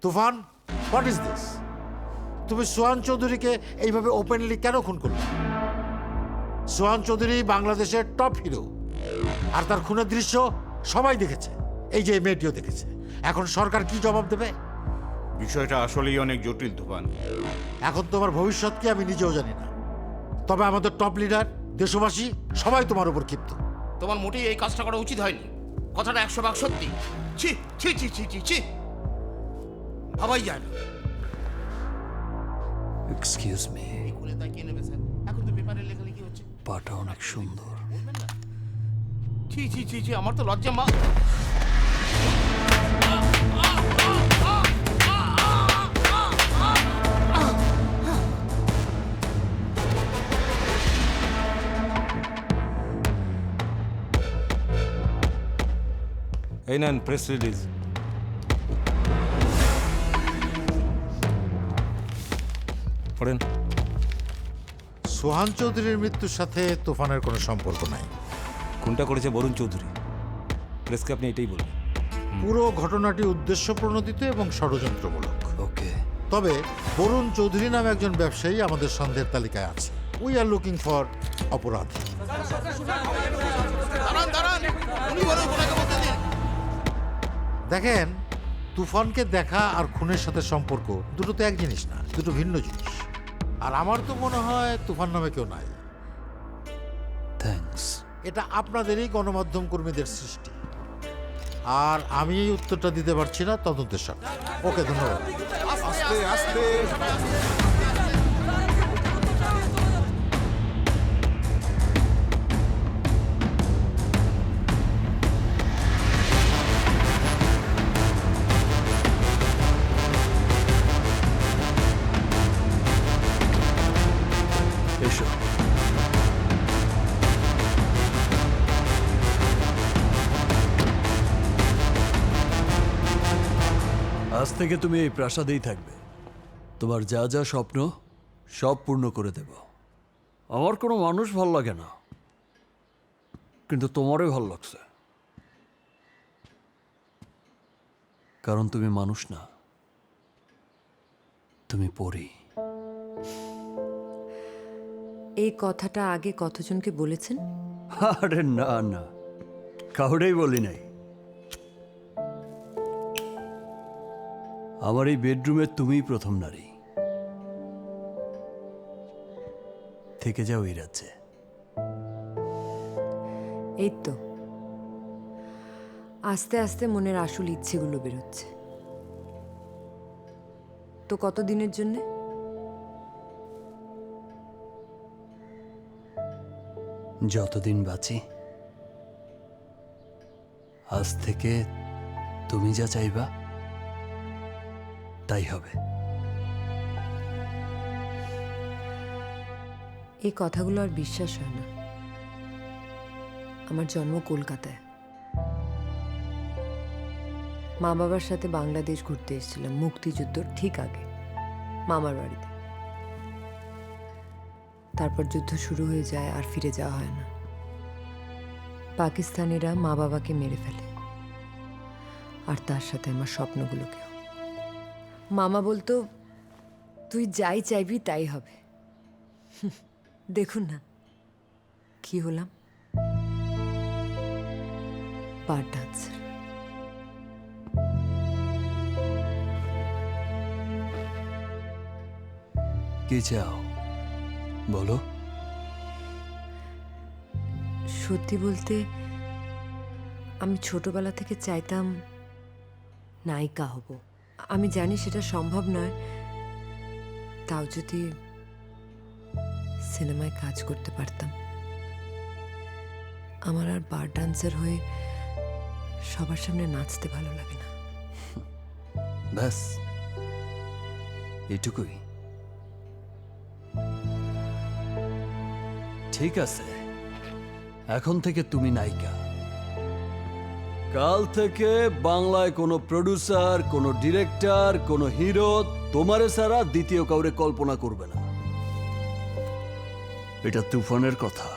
Toofan, what is this? তুমি সোহান চৌধুরীকে এইভাবে ওপেনলি কেন খুন করলে? সোহান চৌধুরী বাংলাদেশের টপ হিরো, আর তার খুনের দৃশ্য সবাই দেখেছে, এই যে মেয়েটিও দেখেছে। এখন সরকার কি জবাব দেবে? বিষয়টা আসলেই অনেক জটিল তুফান। এখন তোমার ভবিষ্যৎ কি আমি নিজেও জানি না, তবে আমাদের টপ লিডার, দেশবাসী সবাই তোমার উপর ক্ষিপ্ত। তোমার মোটেই এই কাজটা করা উচিত হয়নি। কথাটা 100 ভাগ সত্যি। ছি ছি ছি ছি ছি ছি, ভাবাই যায় না। এক্সকিউজ মি, এই খুলে তাই কে নেবে স্যার? এখন তো পেপারে লেখালেখি হচ্ছে। পাটা অনেক সুন্দর। বলবেন না? ছি ছি ছি ছি, আমার তো লজ্জা মা। এই নেন প্রেস রিলিজ। পড়েন। সোহান চৌধুরীর মৃত্যুর সাথে তুফানের কোনো সম্পর্ক নাই। খুনটা করেছে বরুণ চৌধুরী। প্রেসকে আপনি এটাই বলবেন। পুরো ঘটনাটি উদ্দেশ্য প্রণোদিত এবং ষড়যন্ত্রমূলক। ওকে, তবে বরুণ চৌধুরী নামে একজন ব্যবসায়ী আমাদের সন্দেহের তালিকায় আছে। উই আর লুকিং ফর অপরাধী। দাঁড়ান দাঁড়ান, উনি বলুন, ওনাকে বলতে দিন। দেখেন, তুফানকে দেখা আর খুনের সাথে সম্পর্ক দুটো তো এক জিনিস না, দুটো ভিন্ন জিনিস। আর আমার তো মনে হয় তুফান নামে কেউ নাই। থ্যাঙ্কস। এটা আপনাদেরই গণমাধ্যম কর্মীদের সৃষ্টি, আর আমি এই উত্তরটা দিতে পারছি না তদন্তের সাথে। ওকে, ধন্যবাদ। আস্তে আস্তে। এসো। আজ থেকে তুমি এই প্রাসাদেই থাকবে। তোমার যা যা স্বপ্ন সব পূর্ণ করে দেব। আমার কোনো মানুষ ভাল লাগে না, কিন্তু তোমারই ভাল লাগছে, কারণ তুমি মানুষ না, তুমি পরী। এই কথাটা আগে কতজনকে বলেছেন? আরে না না, কাউরেই বলি নাই। আমার এই বেডরুমে তুমিই প্রথম নারী। থেকে যাও এই রাজ্যে। এই তো আস্তে আস্তে মনের আসল ইচ্ছেগুলো বেরোচ্ছে। তো কতদিনের জন্যে? যতদিন বাঁচি। আজ থেকে তুমি যা চাইবা তাই হবে। এই কথাগুলো আর বিশ্বাস হয় না। আমার জন্ম কলকাতায়। মা বাবার সাথে বাংলাদেশ ঘুরতে এসেছিলাম মুক্তিযুদ্ধর ঠিক আগে, মামার বাড়িতে। তারপর যুদ্ধ শুরু হয়ে যায়, আর ফিরে যাওয়া হয় না। পাকিস্তানিরা মা বাবাকে মেরে ফেলে, আর তার সাথে আমার স্বপ্নগুলোকেও। মামা বলতো, তুই যাই চাইবি তাই হবে। দেখুন না কি হলাম, বার ডান্সার। কি চাও বলো? সত্যি বলতে, আমি ছোটবেলা থেকে চাইতাম নায়িকা হব। আমি জানি সেটা সম্ভব নয়, তাও যদি সিনেমায় কাজ করতে পারতাম। আমার আর বার ডান্সার হয়ে সবার সামনে নাচতে ভালো লাগে না। ব্যাস এটুকুই? ঠিক আছে, এখন থেকে তুমি নায়িকা। কাল থেকে বাংলায় কোনো প্রডিউসার, কোনো ডিরেক্টর, কোনো হিরো তোমারে ছাড়া দ্বিতীয় কাউরে কল্পনা করবে না। এটা তুফানের কথা।